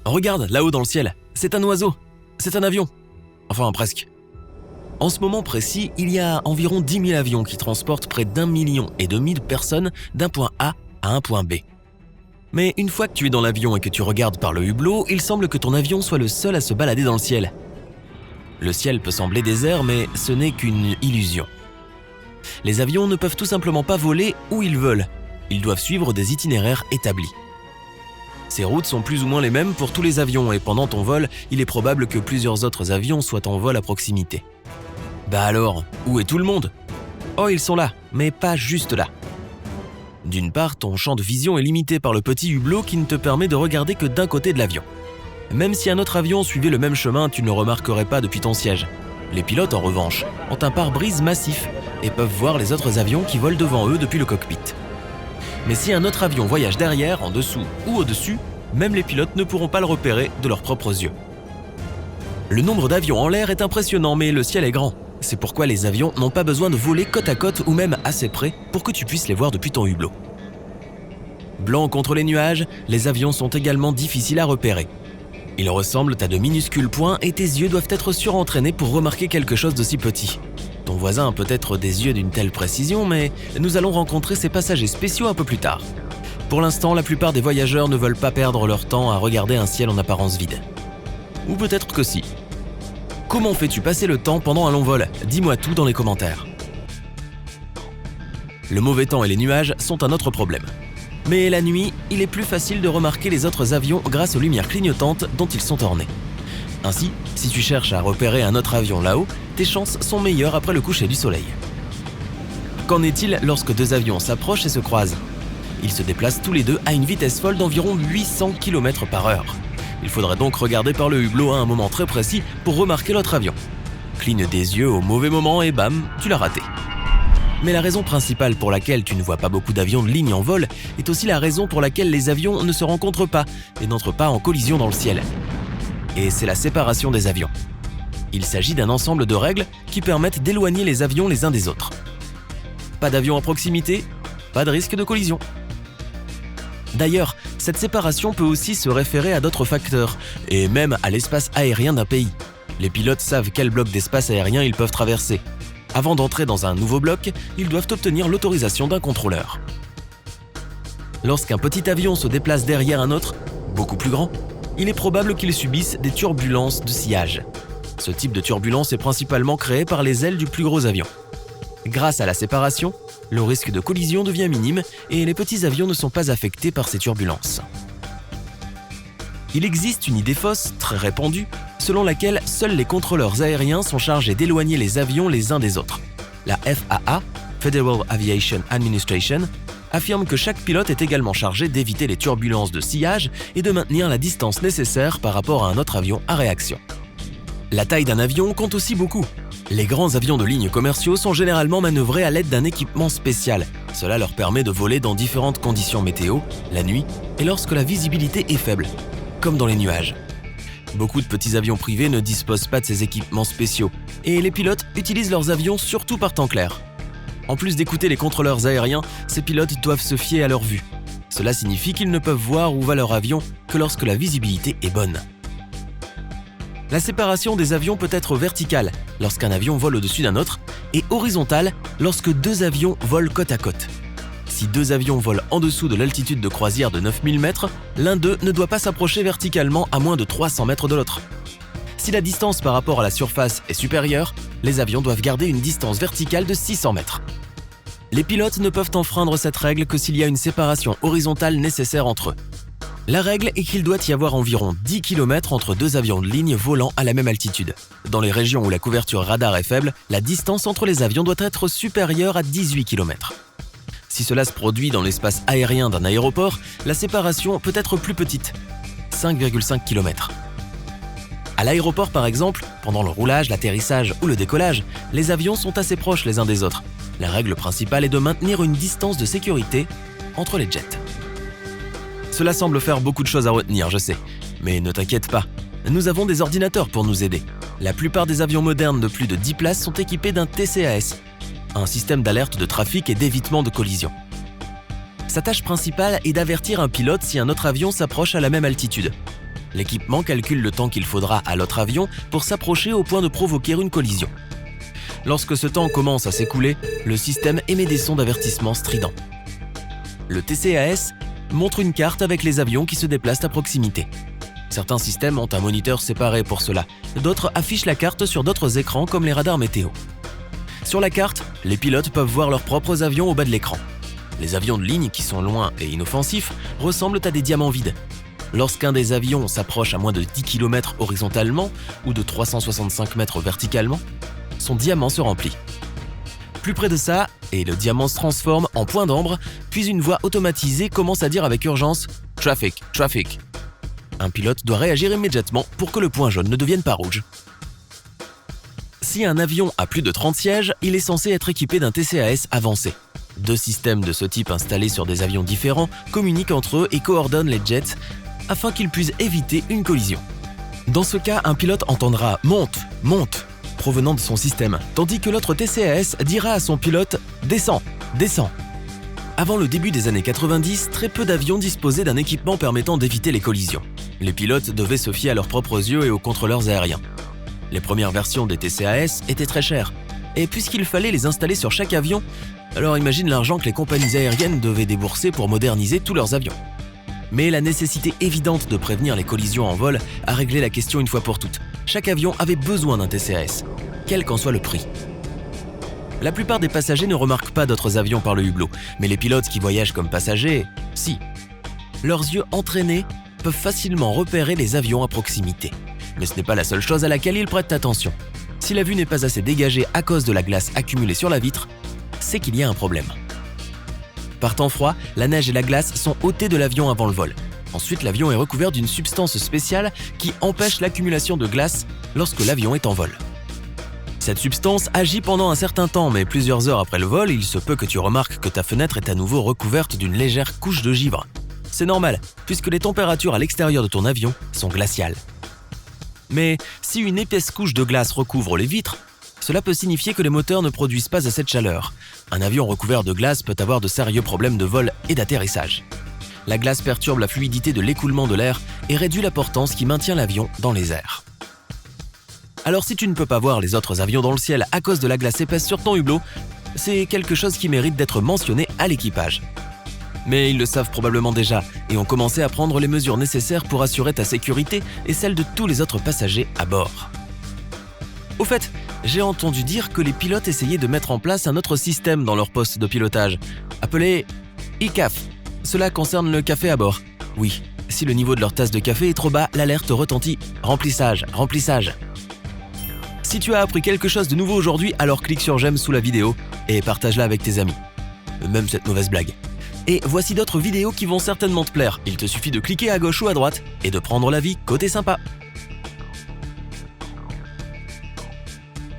Regarde, là-haut dans le ciel, c'est un oiseau, c'est un avion. Enfin, presque. En ce moment précis, il y a environ 10 000 avions qui transportent près d'1,5 million de personnes d'un point A à un point B. Mais une fois que tu es dans l'avion et que tu regardes par le hublot, il semble que ton avion soit le seul à se balader dans le ciel. Le ciel peut sembler désert, mais ce n'est qu'une illusion. Les avions ne peuvent tout simplement pas voler où ils veulent. Ils doivent suivre des itinéraires établis. Ces routes sont plus ou moins les mêmes pour tous les avions et pendant ton vol, il est probable que plusieurs autres avions soient en vol à proximité. Bah alors, où est tout le monde ? Oh, ils sont là, mais pas juste là. D'une part, ton champ de vision est limité par le petit hublot qui ne te permet de regarder que d'un côté de l'avion. Même si un autre avion suivait le même chemin, tu ne le remarquerais pas depuis ton siège. Les pilotes, en revanche, ont un pare-brise massif et peuvent voir les autres avions qui volent devant eux depuis le cockpit. Mais si un autre avion voyage derrière, en dessous ou au-dessus, même les pilotes ne pourront pas le repérer de leurs propres yeux. Le nombre d'avions en l'air est impressionnant, mais le ciel est grand. C'est pourquoi les avions n'ont pas besoin de voler côte à côte ou même assez près pour que tu puisses les voir depuis ton hublot. Blancs contre les nuages, les avions sont également difficiles à repérer. Ils ressemblent à de minuscules points et tes yeux doivent être surentraînés pour remarquer quelque chose de si petit. Ton voisin a peut-être des yeux d'une telle précision, mais nous allons rencontrer ces passagers spéciaux un peu plus tard. Pour l'instant, la plupart des voyageurs ne veulent pas perdre leur temps à regarder un ciel en apparence vide. Ou peut-être que si. Comment fais-tu passer le temps pendant un long vol ? Dis-moi tout dans les commentaires. Le mauvais temps et les nuages sont un autre problème. Mais la nuit, il est plus facile de remarquer les autres avions grâce aux lumières clignotantes dont ils sont ornés. Ainsi, si tu cherches à repérer un autre avion là-haut, tes chances sont meilleures après le coucher du soleil. Qu'en est-il lorsque deux avions s'approchent et se croisent ? Ils se déplacent tous les deux à une vitesse folle d'environ 800 km/h. Il faudrait donc regarder par le hublot à un moment très précis pour remarquer l'autre avion. Cligne des yeux au mauvais moment et bam, tu l'as raté. Mais la raison principale pour laquelle tu ne vois pas beaucoup d'avions de ligne en vol est aussi la raison pour laquelle les avions ne se rencontrent pas et n'entrent pas en collision dans le ciel. Et c'est la séparation des avions. Il s'agit d'un ensemble de règles qui permettent d'éloigner les avions les uns des autres. Pas d'avion à proximité, pas de risque de collision. D'ailleurs, cette séparation peut aussi se référer à d'autres facteurs, et même à l'espace aérien d'un pays. Les pilotes savent quel bloc d'espace aérien ils peuvent traverser. Avant d'entrer dans un nouveau bloc, ils doivent obtenir l'autorisation d'un contrôleur. Lorsqu'un petit avion se déplace derrière un autre, beaucoup plus grand, il est probable qu'il subisse des turbulences de sillage. Ce type de turbulence est principalement créé par les ailes du plus gros avion. Grâce à la séparation, le risque de collision devient minime et les petits avions ne sont pas affectés par ces turbulences. Il existe une idée fausse, très répandue, selon laquelle seuls les contrôleurs aériens sont chargés d'éloigner les avions les uns des autres. La FAA, Federal Aviation Administration, affirme que chaque pilote est également chargé d'éviter les turbulences de sillage et de maintenir la distance nécessaire par rapport à un autre avion à réaction. La taille d'un avion compte aussi beaucoup. Les grands avions de ligne commerciaux sont généralement manœuvrés à l'aide d'un équipement spécial. Cela leur permet de voler dans différentes conditions météo, la nuit et lorsque la visibilité est faible, comme dans les nuages. Beaucoup de petits avions privés ne disposent pas de ces équipements spéciaux et les pilotes utilisent leurs avions surtout par temps clair. En plus d'écouter les contrôleurs aériens, ces pilotes doivent se fier à leur vue. Cela signifie qu'ils ne peuvent voir où va leur avion que lorsque la visibilité est bonne. La séparation des avions peut être verticale, lorsqu'un avion vole au-dessus d'un autre, et horizontale, lorsque deux avions volent côte à côte. Si deux avions volent en dessous de l'altitude de croisière de 9000 mètres, l'un d'eux ne doit pas s'approcher verticalement à moins de 300 mètres de l'autre. Si la distance par rapport à la surface est supérieure, les avions doivent garder une distance verticale de 600 mètres. Les pilotes ne peuvent enfreindre cette règle que s'il y a une séparation horizontale nécessaire entre eux. La règle est qu'il doit y avoir environ 10 km entre deux avions de ligne volant à la même altitude. Dans les régions où la couverture radar est faible, la distance entre les avions doit être supérieure à 18 km. Si cela se produit dans l'espace aérien d'un aéroport, la séparation peut être plus petite, 5,5 km. À l'aéroport par exemple, pendant le roulage, l'atterrissage ou le décollage, les avions sont assez proches les uns des autres. La règle principale est de maintenir une distance de sécurité entre les jets. Cela semble faire beaucoup de choses à retenir, je sais. Mais ne t'inquiète pas, nous avons des ordinateurs pour nous aider. La plupart des avions modernes de plus de 10 places sont équipés d'un TCAS, un système d'alerte de trafic et d'évitement de collision. Sa tâche principale est d'avertir un pilote si un autre avion s'approche à la même altitude. L'équipement calcule le temps qu'il faudra à l'autre avion pour s'approcher au point de provoquer une collision. Lorsque ce temps commence à s'écouler, le système émet des sons d'avertissement stridents. Le TCAS montre une carte avec les avions qui se déplacent à proximité. Certains systèmes ont un moniteur séparé pour cela, d'autres affichent la carte sur d'autres écrans comme les radars météo. Sur la carte, les pilotes peuvent voir leurs propres avions au bas de l'écran. Les avions de ligne qui sont loin et inoffensifs ressemblent à des diamants vides. Lorsqu'un des avions s'approche à moins de 10 km horizontalement ou de 365 mètres verticalement, son diamant se remplit. Plus près de ça, et le diamant se transforme en point d'ambre, puis une voix automatisée commence à dire avec urgence « Traffic, traffic ». Un pilote doit réagir immédiatement pour que le point jaune ne devienne pas rouge. Si un avion a plus de 30 sièges, il est censé être équipé d'un TCAS avancé. 2 systèmes de ce type installés sur des avions différents communiquent entre eux et coordonnent les jets afin qu'ils puissent éviter une collision. Dans ce cas, un pilote entendra « Monte, monte » provenant de son système, tandis que l'autre TCAS dira à son pilote « Descends, descends ». Avant le début des années 90, très peu d'avions disposaient d'un équipement permettant d'éviter les collisions. Les pilotes devaient se fier à leurs propres yeux et aux contrôleurs aériens. Les premières versions des TCAS étaient très chères, et puisqu'il fallait les installer sur chaque avion, alors imagine l'argent que les compagnies aériennes devaient débourser pour moderniser tous leurs avions. Mais la nécessité évidente de prévenir les collisions en vol a réglé la question une fois pour toutes. Chaque avion avait besoin d'un TCAS, quel qu'en soit le prix. La plupart des passagers ne remarquent pas d'autres avions par le hublot, mais les pilotes qui voyagent comme passagers, si. Leurs yeux entraînés peuvent facilement repérer les avions à proximité. Mais ce n'est pas la seule chose à laquelle ils prêtent attention. Si la vue n'est pas assez dégagée à cause de la glace accumulée sur la vitre, c'est qu'il y a un problème. Par temps froid, la neige et la glace sont ôtées de l'avion avant le vol. Ensuite, l'avion est recouvert d'une substance spéciale qui empêche l'accumulation de glace lorsque l'avion est en vol. Cette substance agit pendant un certain temps, mais plusieurs heures après le vol, il se peut que tu remarques que ta fenêtre est à nouveau recouverte d'une légère couche de givre. C'est normal, puisque les températures à l'extérieur de ton avion sont glaciales. Mais si une épaisse couche de glace recouvre les vitres, cela peut signifier que les moteurs ne produisent pas assez de chaleur. Un avion recouvert de glace peut avoir de sérieux problèmes de vol et d'atterrissage. La glace perturbe la fluidité de l'écoulement de l'air et réduit la portance qui maintient l'avion dans les airs. Alors si tu ne peux pas voir les autres avions dans le ciel à cause de la glace épaisse sur ton hublot, c'est quelque chose qui mérite d'être mentionné à l'équipage. Mais ils le savent probablement déjà et ont commencé à prendre les mesures nécessaires pour assurer ta sécurité et celle de tous les autres passagers à bord. Au fait, j'ai entendu dire que les pilotes essayaient de mettre en place un autre système dans leur poste de pilotage, appelé e-CAF. Cela concerne le café à bord. Oui, si le niveau de leur tasse de café est trop bas, l'alerte retentit « Remplissage, remplissage ». Si tu as appris quelque chose de nouveau aujourd'hui, alors clique sur j'aime sous la vidéo et partage-la avec tes amis. Même cette mauvaise blague. Et voici d'autres vidéos qui vont certainement te plaire. Il te suffit de cliquer à gauche ou à droite et de prendre la vie côté sympa.